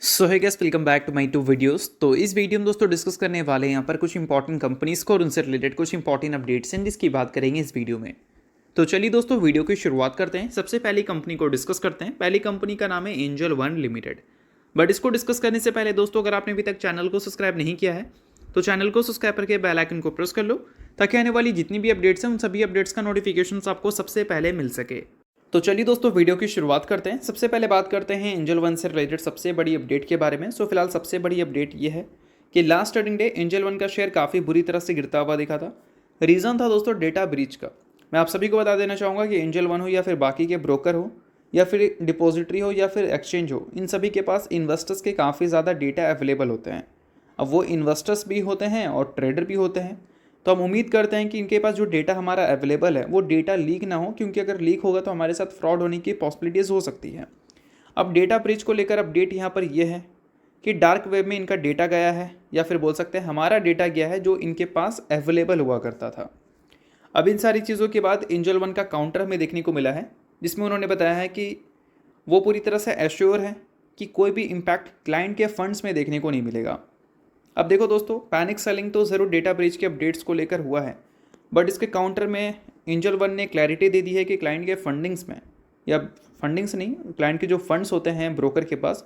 So hi guys welcome back to my two videos. तो इस video में दोस्तों डिस्कस करने वाले हैं यहाँ पर कुछ इंपॉर्टेंट कंपनीज को और उनसे रिलेटेड कुछ इंपॉर्टेंट अपडेट्स हैं जिसकी बात करेंगे इस वीडियो में। तो चलिए दोस्तों वीडियो की शुरुआत करते हैं। सबसे पहली कंपनी को डिस्कस करते हैं। पहली कंपनी का नाम है एंजल वन लिमिटेड। बट इसको डिस्कस करने से पहले दोस्तों अगर आपने अभी तक चैनल को सब्सक्राइब नहीं किया है तो चैनल को सब्सक्राइब करके बेल आइकन को प्रेस कर लो ताकि आने वाली जितनी भी अपडेट्स हैं उन सभी अपडेट्स का नोटिफिकेशन आपको सबसे पहले मिल सके। तो चलिए दोस्तों वीडियो की शुरुआत करते हैं। सबसे पहले बात करते हैं एंजल वन से रिलेटेड सबसे बड़ी अपडेट के बारे में। सो फिलहाल सबसे बड़ी अपडेट ये है कि last trading day angel one का शेयर काफ़ी बुरी तरह से गिरता हुआ दिखा था। रीज़न था दोस्तों डेटा ब्रीच का। मैं आप सभी को बता देना चाहूँगा कि एंजल वन हो या फिर बाकी के ब्रोकर हो या फिर डिपॉजिटरी हो या फिर एक्सचेंज हो, इन सभी के पास इन्वेस्टर्स के काफ़ी ज़्यादा डेटा अवेलेबल होते हैं। अब वो इन्वेस्टर्स भी होते हैं और ट्रेडर भी होते हैं, तो हम उम्मीद करते हैं कि इनके पास जो डेटा हमारा अवेलेबल है वो डेटा लीक ना हो, क्योंकि अगर लीक होगा तो हमारे साथ फ्रॉड होने की पॉसिबिलिटीज़ हो सकती है। अब डेटा ब्रीच को लेकर अपडेट यहाँ पर यह है कि डार्क वेब में इनका डेटा गया है या फिर बोल सकते हैं हमारा डेटा गया है जो इनके पास अवेलेबल हुआ करता था। अब इन सारी चीज़ों के बाद एंजल वन का काउंटर हमें देखने को मिला है जिसमें उन्होंने बताया है कि वो पूरी तरह से एश्योर है कि कोई भी इम्पैक्ट क्लाइंट के फंड्स में देखने को नहीं मिलेगा। अब देखो दोस्तों, पैनिक सेलिंग तो ज़रूर डेटा ब्रीच के अपडेट्स को लेकर हुआ है, बट इसके काउंटर में एंजल वन ने क्लैरिटी दे दी है कि क्लाइंट के फंडिंग्स में, या फंडिंग्स नहीं, क्लाइंट के जो फंड्स होते हैं ब्रोकर के पास,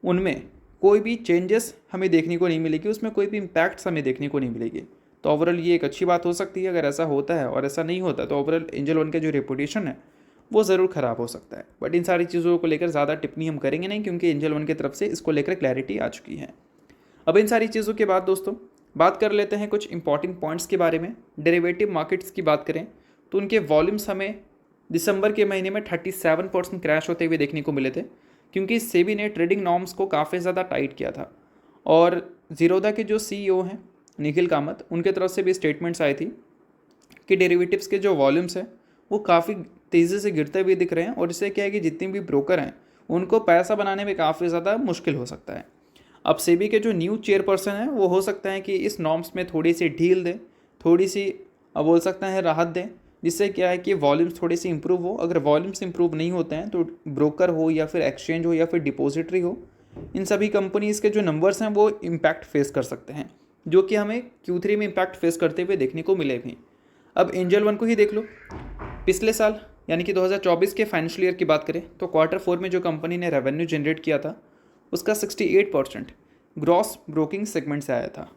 उनमें कोई भी चेंजेस हमें देखने को नहीं मिलेगी, उसमें कोई भी इम्पैक्ट्स हमें देखने को नहीं मिलेगी। तो ओवरऑल ये एक अच्छी बात हो सकती है अगर ऐसा होता है, और ऐसा नहीं होता तो ओवरऑल एंजल वन का जो रेपुटेशन है वो ज़रूर ख़राब हो सकता है। बट इन सारी चीज़ों को लेकर ज़्यादा टिप्पणी हम करेंगे नहीं, क्योंकि एंजल वन की तरफ से इसको लेकर क्लैरिटी आ चुकी है। अब इन सारी चीज़ों के बाद दोस्तों बात कर लेते हैं कुछ इंपॉर्टेंट पॉइंट्स के बारे में। डेरिवेटिव मार्केट्स की बात करें तो उनके वॉल्यूम्स हमें दिसंबर के महीने में 37% क्रैश होते हुए देखने को मिले थे, क्योंकि सेबी ने ट्रेडिंग नॉर्म्स को काफ़ी ज़्यादा टाइट किया था। और जीरोधा के जो सीईओ हैं निखिल कामत, उनके तरफ से भी स्टेटमेंट्स आई थी कि डेरिवेटिव्स के जो वॉल्यूम्स हैं वो काफ़ी तेज़ी से गिरते हुए दिख रहे हैं, और इससे क्या है कि जितने भी ब्रोकर हैं उनको पैसा बनाने में काफ़ी ज़्यादा मुश्किल हो सकता है। अब सेबी के जो न्यू चेयरपर्सन हैं वो हो सकता है कि इस नॉर्म्स में थोड़ी सी ढील दें, थोड़ी सी अब बोल सकते हैं राहत दें, जिससे क्या है कि वॉल्यूम्स थोड़ी सी इंप्रूव हो। अगर वॉल्यूम्स इंप्रूव नहीं होते हैं तो ब्रोकर हो या फिर एक्सचेंज हो या फिर डिपॉजिटरी हो, इन सभी कंपनीज़ के जो नंबर्स हैं वो इम्पैक्ट फेस कर सकते हैं, जो कि हमें Q3 में इम्पैक्ट फेस करते हुए देखने को मिले भी। अब एंजल वन को ही देख लो। पिछले साल यानी कि 2024 के फाइनेंशियल ईयर की बात करें तो Q4 में जो कंपनी ने रेवेन्यू जनरेट किया था उसका 68% ग्रॉस ब्रोकिंग सेगमेंट से आया था।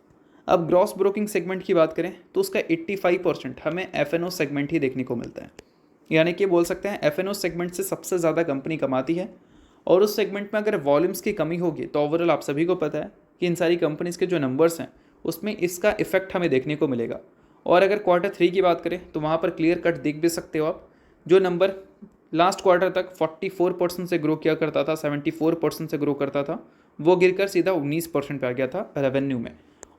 अब ग्रॉस ब्रोकिंग सेगमेंट की बात करें तो उसका 85% हमें F&O सेगमेंट ही देखने को मिलता है। यानी कि बोल सकते हैं F&O सेगमेंट से सबसे ज़्यादा कंपनी कमाती है, और उस सेगमेंट में अगर वॉल्यूम्स की कमी होगी तो ओवरऑल आप सभी को पता है कि इन सारी कंपनीज़ के जो नंबर्स हैं उसमें इसका इफेक्ट हमें देखने को मिलेगा। और अगर Q3 की बात करें तो वहाँ पर क्लियर कट देख भी सकते हो आप, जो नंबर लास्ट क्वार्टर तक 44% से ग्रो किया करता था, 74% से ग्रो करता था, वो गिरकर सीधा 19% पे आ गया था रेवेन्यू में,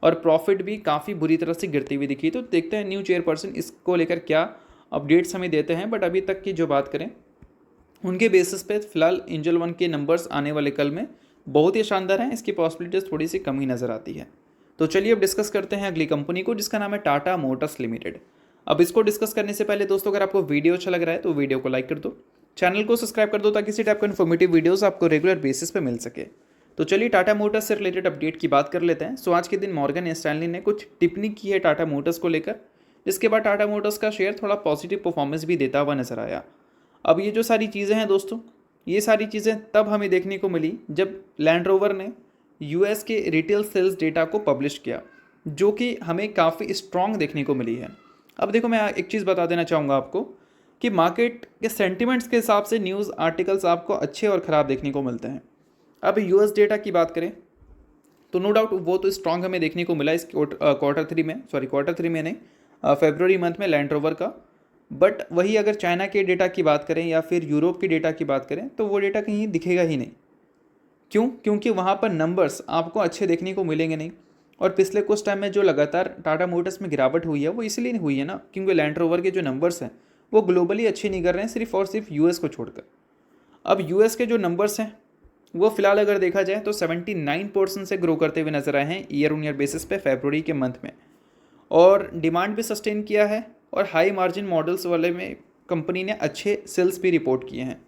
और प्रॉफिट भी काफ़ी बुरी तरह से गिरती हुई दिखी। तो देखते हैं न्यू चेयरपर्सन इसको लेकर क्या अपडेट्स हमें देते हैं। बट अभी तक की जो बात करें उनके बेसिस पे फिलहाल एंजल वन के नंबर्स आने वाले कल में बहुत ही शानदार हैं, इसकी पॉसिबिलिटीज़ थोड़ी सी कम ही नज़र आती है। तो चलिए अब डिस्कस करते हैं अगली कंपनी को, जिसका नाम है टाटा मोटर्स लिमिटेड। अब इसको डिस्कस करने से पहले दोस्तों अगर आपको वीडियो अच्छा लग रहा है तो वीडियो को लाइक कर दो, चैनल को सब्सक्राइब कर दो, ताकि इसी टाइप का इन्फॉर्मेटिव वीडियोस आपको रेगुलर बेसिस पे मिल सके। तो चलिए टाटा मोटर्स से रिलेटेड अपडेट की बात कर लेते हैं। सो आज के दिन मॉर्गन स्टैनली ने कुछ टिप्पणी की है टाटा मोटर्स को लेकर, जिसके बाद टाटा मोटर्स का शेयर थोड़ा पॉजिटिव परफॉर्मेंस भी देता हुआ नजर आया। अब ये जो सारी चीज़ें हैं दोस्तों, ये सारी चीज़ें तब हमें देखने को मिली जब लैंड रोवर ने यूएस के रिटेल सेल्स डेटा को पब्लिश किया, जो कि हमें काफ़ी स्ट्रॉन्ग देखने को मिली है। अब देखो, मैं एक चीज़ बता देना चाहूँगा आपको कि मार्केट के सेंटिमेंट्स के हिसाब से न्यूज़ आर्टिकल्स आपको अच्छे और ख़राब देखने को मिलते हैं। अब यूएस डेटा की बात करें तो नो डाउट वो तो स्ट्रॉन्ग हमें देखने को मिला इस क्वार्टर थ्री में नहीं, फरवरी मंथ में लैंड रोवर का। बट वही अगर चाइना के डेटा की बात करें या फिर यूरोप की डेटा की बात करें तो वो डेटा कहीं दिखेगा ही नहीं। क्यों? क्योंकि वहाँ पर नंबर्स आपको अच्छे देखने को मिलेंगे नहीं। और पिछले कुछ टाइम में जो लगातार टाटा मोटर्स में गिरावट हुई है वो इसलिए हुई है ना, क्योंकि लैंड रोवर के जो नंबर्स हैं वो ग्लोबली अच्छे नहीं कर रहे हैं, सिर्फ और सिर्फ यूएस को छोड़कर। अब यूएस के जो नंबर्स हैं वो फिलहाल अगर देखा जाए तो 79% से ग्रो करते हुए नजर आए हैं ईयर ऑन ईयर बेसिस पे फरवरी के मंथ में, और डिमांड भी सस्टेन किया है, और हाई मार्जिन मॉडल्स वाले में कंपनी ने अच्छे सेल्स भी रिपोर्ट किए हैं।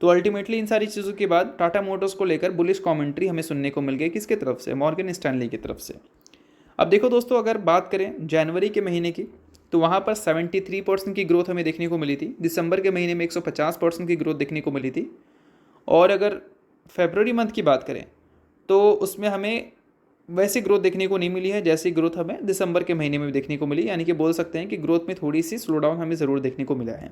तो अल्टीमेटली इन सारी चीज़ों के बाद टाटा मोटर्स को लेकर बुलिश कमेंट्री हमें सुनने को मिल गई, किसके तरफ से, मॉर्गन स्टैनली की तरफ से। अब देखो दोस्तों, अगर बात करें जनवरी के महीने की, तो वहाँ पर 73% की ग्रोथ हमें देखने को मिली थी। दिसंबर के महीने में 150% की ग्रोथ देखने को मिली थी। और अगर फरवरी मंथ की बात करें तो उसमें हमें वैसी ग्रोथ देखने को नहीं मिली है जैसी ग्रोथ हमें दिसंबर के महीने में भी देखने को मिली, यानी कि बोल सकते हैं कि ग्रोथ में थोड़ी सी स्लो डाउन हमें ज़रूर देखने को मिला है।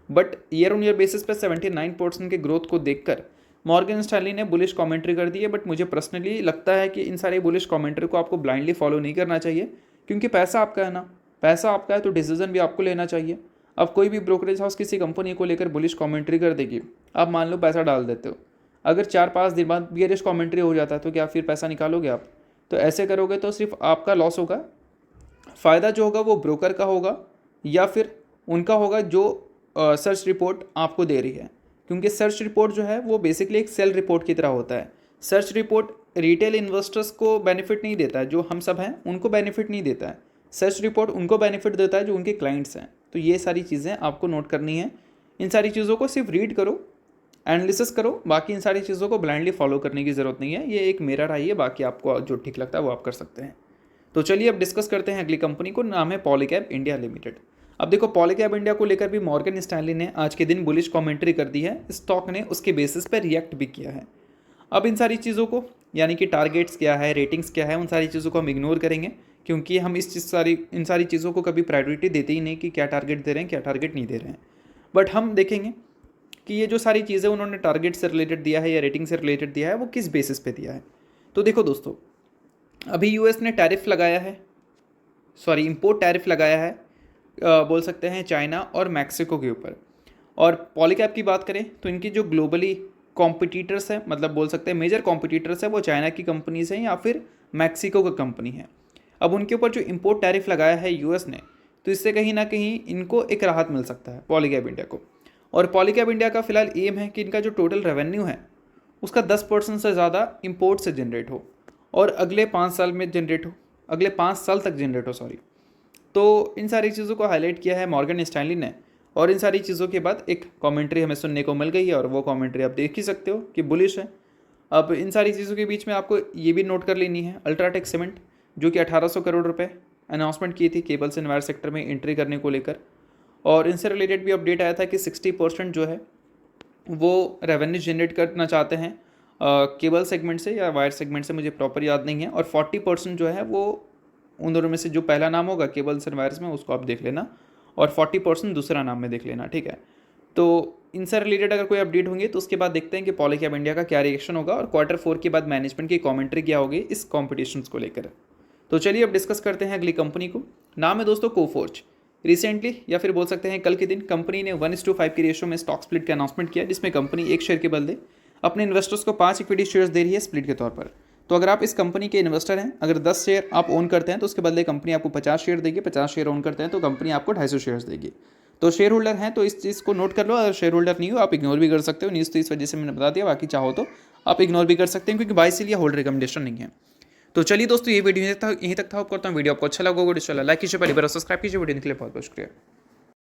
But year on year basis पर 79% के ग्रोथ को देखकर मॉर्गन स्टैनली ने बुलिश कमेंट्री कर दी है। बट मुझे पर्सनली लगता है कि इन सारे बुलिश कमेंट्री को आपको ब्लाइंडली फॉलो नहीं करना चाहिए, क्योंकि पैसा आपका है ना, पैसा आपका है तो डिसीजन भी आपको लेना चाहिए। अब कोई भी ब्रोकरेज हाउस किसी कंपनी को लेकर बुलिश कमेंट्री कर देगी, आप मान लो पैसा डाल देते हो, अगर 4-5 दिन बाद बियरिश कमेंट्री हो जाता है तो क्या फिर पैसा निकालोगे आप? तो ऐसे करोगे तो सिर्फ आपका लॉस होगा, फ़ायदा जो होगा वो ब्रोकर का होगा या फिर उनका होगा जो सर्च रिपोर्ट आपको दे रही है। क्योंकि सर्च रिपोर्ट जो है वो बेसिकली एक सेल रिपोर्ट की तरह होता है। सर्च रिपोर्ट रिटेल इन्वेस्टर्स को बेनिफिट नहीं देता है, जो हम सब हैं उनको बेनिफिट नहीं देता है। सर्च रिपोर्ट उनको बेनिफिट देता है जो उनके क्लाइंट्स हैं। तो ये सारी चीज़ें आपको नोट करनी है। इन सारी चीज़ों को सिर्फ रीड करो, एनालिसिस करो, बाकी इन सारी चीज़ों को ब्लाइंडली फॉलो करने की ज़रूरत नहीं है। ये एक मेरा राय है, बाकी आपको जो ठीक लगता है वो आप कर सकते हैं। तो चलिए अब डिस्कस करते हैं अगली कंपनी को, नाम है पॉलीकैब इंडिया लिमिटेड। अब देखो, पॉलीकैब इंडिया को लेकर भी मॉर्गन स्टैनली ने आज के दिन बुलिश कमेंट्री कर दी है। स्टॉक ने उसके बेसिस पर रिएक्ट भी किया है। अब इन सारी चीज़ों को, यानी कि टारगेट्स क्या है, रेटिंग्स क्या है, उन सारी चीज़ों को हम इग्नोर करेंगे, क्योंकि हम इन सारी चीज़ों को कभी प्रायोरिटी देते ही नहीं कि क्या टारगेट दे रहे हैं, क्या टारगेट नहीं दे रहे हैं। बट हम देखेंगे कि ये जो सारी चीज़ें उन्होंने टारगेट से रिलेटेड दिया है या रेटिंग से रिलेटेड दिया है, वो किस बेसिस पे दिया है। तो देखो दोस्तों, अभी यूएस ने टैरिफ लगाया है, इंपोर्ट टैरिफ लगाया है, बोल सकते हैं चाइना और मैक्सिको के ऊपर। और पॉलीकैब की बात करें तो इनकी जो ग्लोबली कॉम्पिटिटर्स हैं, मतलब बोल सकते हैं मेजर कॉम्पिटिटर्स है, वो चाइना की कंपनीज हैं या फिर मैक्सिको का कंपनी है। अब उनके ऊपर जो इम्पोर्ट टैरिफ लगाया है यूएस ने, तो इससे कहीं ना कहीं इनको एक राहत मिल सकता है पॉलीकैब इंडिया को। और पॉलीकैब इंडिया का फिलहाल एम है कि इनका जो टोटल रेवेन्यू है उसका 10% से ज़्यादा इंपोर्ट से जनरेट हो और अगले 5 साल में जनरेट हो, अगले 5 साल तक जनरेट हो, तो इन सारी चीज़ों को हाईलाइट किया है मॉर्गन स्टैनली ने। और इन सारी चीज़ों के बाद एक कमेंट्री हमें सुनने को मिल गई है और वो कमेंट्री आप देख ही सकते हो कि बुलिश है। अब इन सारी चीज़ों के बीच में आपको ये भी नोट कर लेनी है, अल्ट्राटेक सीमेंट जो कि 1800 करोड़ रुपए अनाउंसमेंट की थी केबल्स एंड वायर सेक्टर में एंट्री करने को लेकर। और इनसे रिलेटेड भी अपडेट आया था कि 60% जो है वो रेवेन्यू जनरेट करना चाहते हैं केबल सेगमेंट से या वायर सेगमेंट से, मुझे प्रॉपर याद नहीं है। और 40% जो है वो उन दोनों में से जो पहला नाम होगा केबल्स एंड वायर्स में, उसको आप देख लेना, और 40% दूसरा नाम में देख लेना, ठीक है। तो इनसे रिलेटेड अगर कोई अपडेट होंगे तो उसके बाद देखते हैं कि पॉलीकैब इंडिया का क्या रिएक्शन होगा और Q4 के बाद मैनेजमेंट की कमेंट्री क्या होगी इस कॉम्पिटिशन्स को लेकर। तो चलिए अब डिस्कस करते हैं अगली कंपनी को। नाम है दोस्तों कोफोर्ज। रिसेंटली या फिर बोल सकते हैं कल के दिन कंपनी ने 1:5 की रेशो में स्टॉक स्प्लिट का अनाउंसमेंट किया, जिसमें कंपनी एक शेयर के बदले अपने इन्वेस्टर्स को 5 इक्विटी शेयर्स दे रही है स्प्लिट के तौर पर। तो अगर आप इस कंपनी के इन्वेस्टर हैं, अगर 10 शेयर आप ओन करते हैं तो उसके बदले कंपनी आपको 50 शेयर देगी, 50 शेयर ओन करते हैं तो कंपनी आपको 250 शेयर्स देगी। तो शेयर होल्डर हैं तो इस चीज़ को नोट कर लो। अगर शेयर होल्डर नहीं हो आप इग्नोर भी कर सकते हो, न्यूज़ तो इस वजह से मैंने बता दिया, बाकी चाहो तो आप इग्नोर भी कर सकते हैं क्योंकि बाय सेल या होल्ड रिकमेंडेशन नहीं है। तो चलिए दोस्तों, ये वीडियो यहीं तक था। होप करता हूँ वीडियो आपको अच्छा लगा होगा। लाइक कीजिए, पहली बार सब्सक्राइब कीजिए। वीडियो के लिए बहुत बहुत शुक्रिया।